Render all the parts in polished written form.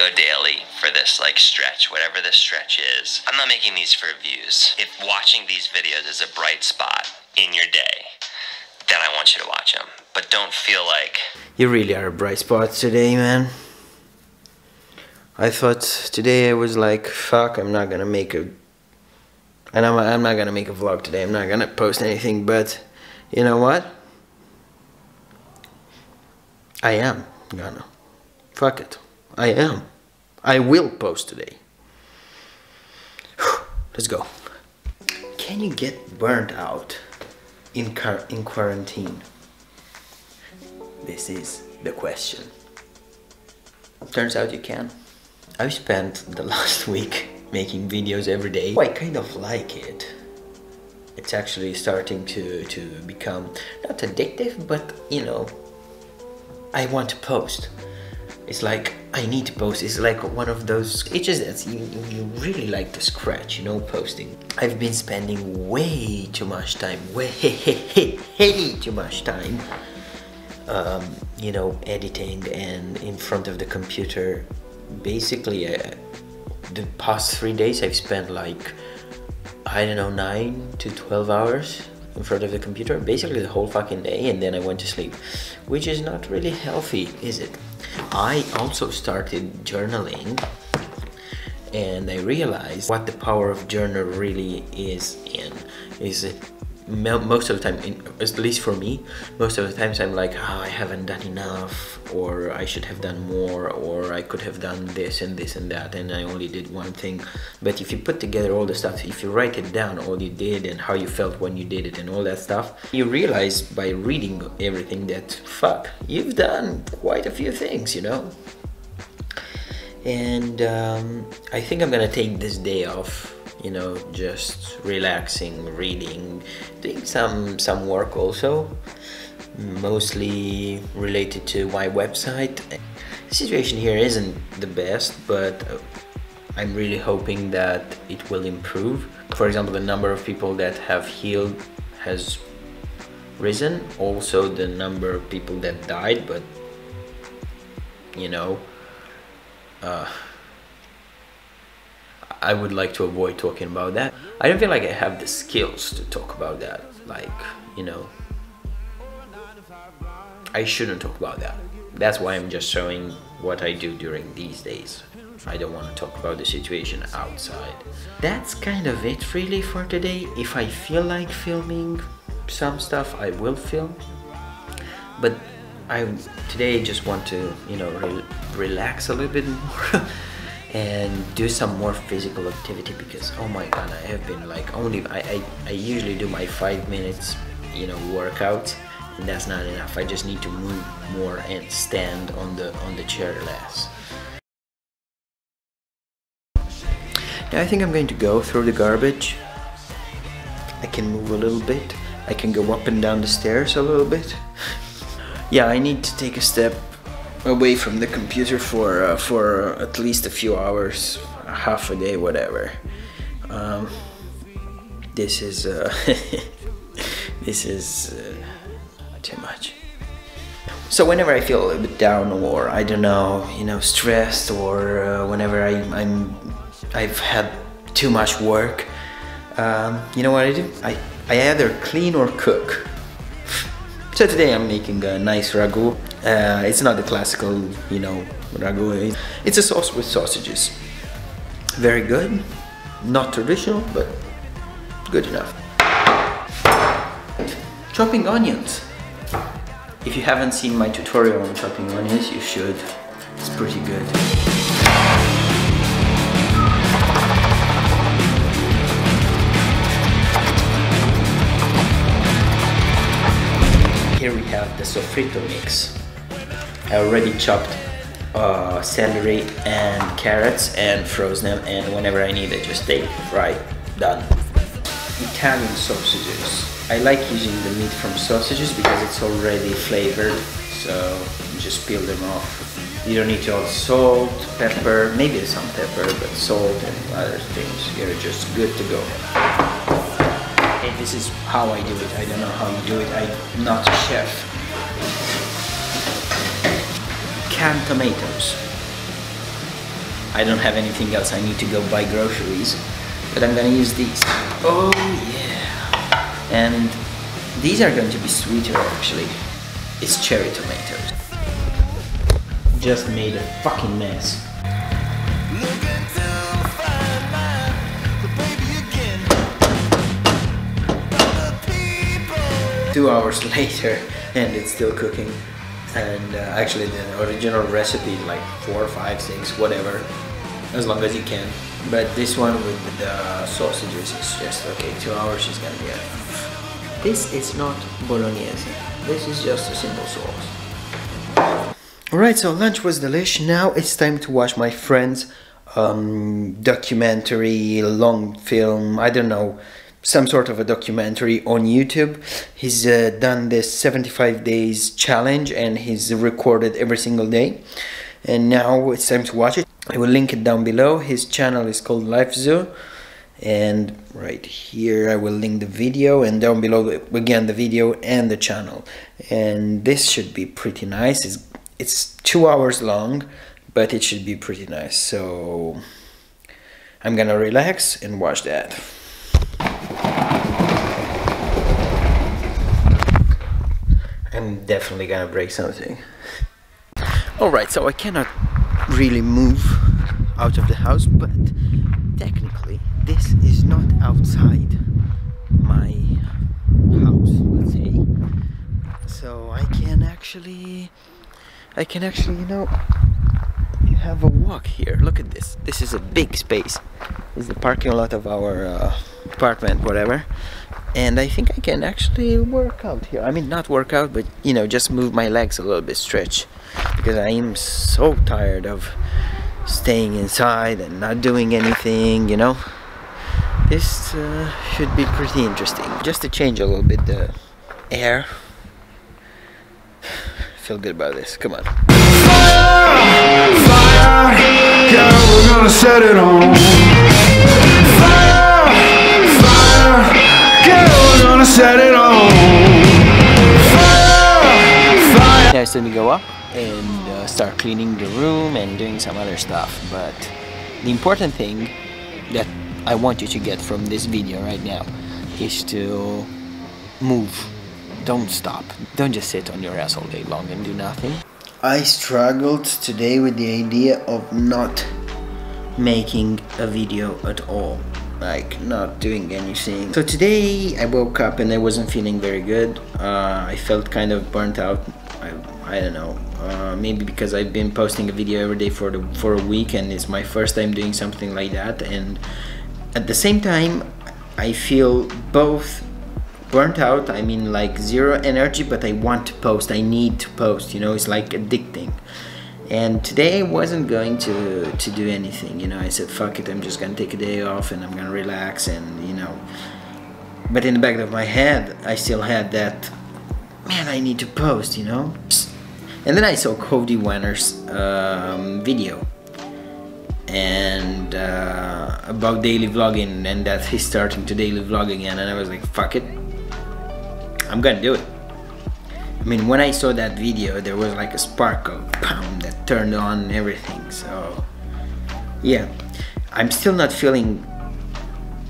go daily for this like stretch, whatever this stretch is. I'm not making these for views. If watching these videos is a bright spot in your day, then I want you to watch them. But don't feel like... You really are a bright spot today, man. I thought today I was like, fuck, I'm not gonna make a... And I'm not gonna make a vlog today. I'm not gonna post anything, but you know what? I am gonna. Fuck it. I am. I will post today. Let's go. Can you get burnt out in quarantine? This is the question. Turns out you can. I've spent the last week making videos every day. I kind of like it. It's actually starting to become not addictive, but you know, I want to post. It's like I need to post. It's like one of those itches that you really like to scratch, you know, posting. I've been spending way too much time, way too much time, you know, editing and in front of the computer. Basically, the past 3 days I've spent like, I don't know, 9 to 12 hours in front of the computer, basically the whole fucking day, and then I went to sleep, which is not really healthy, is it? I also started journaling, and I realized what the power of journal really is most of the time, at least for me, most of the times I'm like, oh, I haven't done enough, or I should have done more, or I could have done this and this and that, and I only did one thing. But if you put together all the stuff, if you write it down, all you did and how you felt when you did it and all that stuff, you realize by reading everything that, fuck, you've done quite a few things, you know? And I think I'm gonna take this day off, you know, just relaxing, reading, doing some work also, mostly related to my website. The situation here isn't the best, but I'm really hoping that it will improve. For example, the number of people that have healed has risen, also the number of people that died, but you know, I would like to avoid talking about that. I don't feel like I have the skills to talk about that. Like, you know, I shouldn't talk about that. That's why I'm just showing what I do during these days. I don't want to talk about the situation outside. That's kind of it really for today. If I feel like filming some stuff, I will film. But today I just want to, you know, relax a little bit more. And do some more physical activity, because oh my god, I have been like I usually do my 5 minutes, you know, workout, and that's not enough. I just need to move more and stand on the chair less. Now I think I'm going to go through the garbage. I can move a little bit. I can go up and down the stairs a little bit. Yeah, I need to take a step away from the computer for at least a few hours, half a day, whatever. This is this is too much. So whenever I feel a little bit down, or I don't know, you know, stressed, or whenever I've had too much work, you know what I do? I either clean or cook. So today I'm making a nice ragu. It's not the classical, you know, ragu. It's a sauce with sausages. Very good. Not traditional, but good enough. Chopping onions. If you haven't seen my tutorial on chopping onions, you should. It's pretty good. Here we have the sofrito mix. I already chopped celery and carrots and frozen them, and whenever I need it, just take, fry, done. Italian sausages. I like using the meat from sausages because it's already flavored, so you just peel them off. You don't need to add salt, pepper, maybe some pepper, but salt and other things. You're just good to go. And this is how I do it. I don't know how you do it. I'm not a chef. Canned tomatoes. I don't have anything else. I need to go buy groceries, but I'm gonna use these. Oh yeah, and these are going to be sweeter actually. It's cherry tomatoes. Just made a fucking mess. 2 hours later and it's still cooking. And actually the original recipe like 4, 5, 6, whatever, as long as you can. But this one with the sausages is just okay. 2 hours is gonna be enough. This is not bolognese. This is just a simple sauce. Alright, so lunch was delish. Now it's time to watch my friend's documentary, long film, I don't know, some sort of a documentary on YouTube. He's done this 75 days challenge and he's recorded every single day. And now it's time to watch it. I will link it down below. His channel is called Life Zoo. And right here I will link the video, and down below again the video and the channel. And this should be pretty nice. It's 2 hours long, but it should be pretty nice. So I'm gonna relax and watch that. I'm definitely gonna break something. Alright, so I cannot really move out of the house, but technically this is not outside my house, let's say. So I can actually, you know, have a walk here. Look at this. This is a big space. This is the parking lot of our apartment, whatever. And I think I can actually work out here. I mean, not work out, but you know, just move my legs a little bit, stretch, because I am so tired of staying inside and not doing anything, you know. This should be pretty interesting. Just to change a little bit the air. Feel good about this. Come on. Fire, fire, girl, we're gonna set it on. Fire, fire, girl, we're gonna set it on. Fire, fire. Now it's time to go up and start cleaning the room and doing some other stuff. But the important thing that I want you to get from this video right now is to move. Don't stop. Don't just sit on your ass all day long and do nothing. I struggled today with the idea of not making a video at all, like not doing anything. So today I woke up and I wasn't feeling very good. I felt kind of burnt out. I don't know, maybe because I've been posting a video every day for a week, and it's my first time doing something like that. And at the same time I feel both burnt out, I mean like zero energy, but I want to post, I need to post, you know, it's like addicting. And today I wasn't going to do anything, you know. I said fuck it, I'm just gonna take a day off and I'm gonna relax, and you know, but in the back of my head I still had that, man, I need to post, you know. And then I saw Cody Wanner's video and about daily vlogging, and that he's starting to daily vlog again, and I was like fuck it, I'm gonna do it. I mean, when I saw that video there was like a sparkle, pound, that turned on everything. So yeah, I'm still not feeling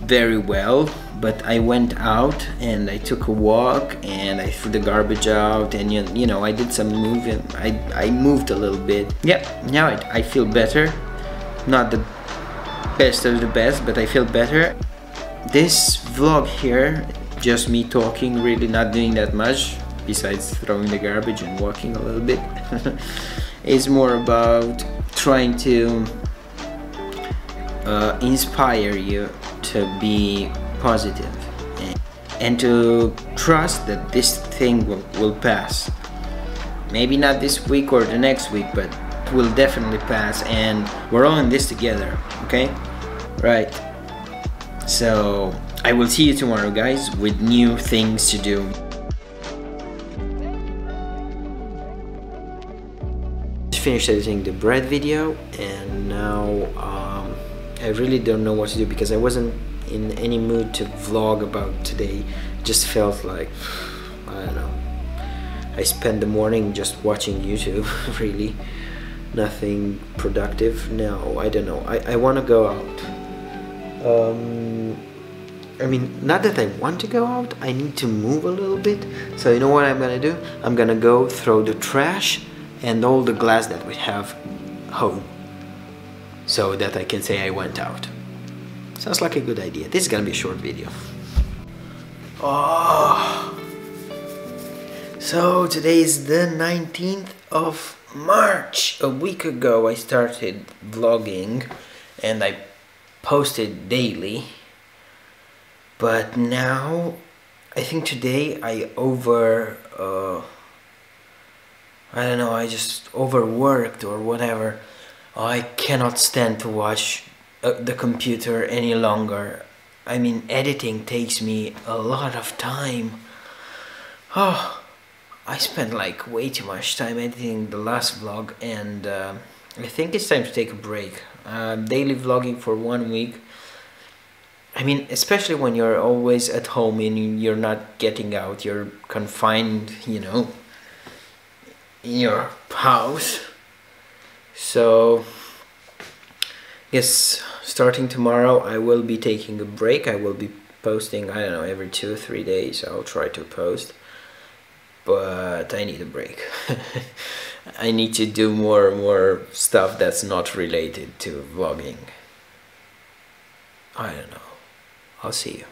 very well, but I went out and I took a walk and I threw the garbage out, and you know, I did some moving. I moved a little bit. Yeah, now I feel better. Not the best of the best, but I feel better. This vlog here, just me talking, really not doing that much besides throwing the garbage and walking a little bit, is more about trying to inspire you to be positive and to trust that this thing will pass. Maybe not this week or the next week, but it will definitely pass, and we're all in this together, okay? Right. So I will see you tomorrow, guys, with new things to do. Just finished editing the bread video, and now I really don't know what to do because I wasn't in any mood to vlog about today. Just felt like, I don't know, I spent the morning just watching YouTube really, Nothing productive. No, I don't know. I want to go out. I mean, not that I want to go out, I need to move a little bit. So you know what I'm gonna do? I'm gonna go throw the trash and all the glass that we have home, so that I can say I went out. Sounds like a good idea. This is gonna be a short video. Oh, so today is the 19th of March. A week ago I started vlogging and I posted daily, but now I think today I don't know, I just overworked or whatever. I cannot stand to watch the computer any longer. I mean, editing takes me a lot of time. Oh, I spent like way too much time editing the last vlog, and I think it's time to take a break. Daily vlogging for 1 week. I mean, especially when you're always at home and you're not getting out, you're confined, you know, in your house. So, yes, starting tomorrow I will be taking a break. I will be posting, I don't know, every 2 or 3 days I'll try to post. But I need a break. I need to do more stuff that's not related to vlogging. I don't know. I'll see you.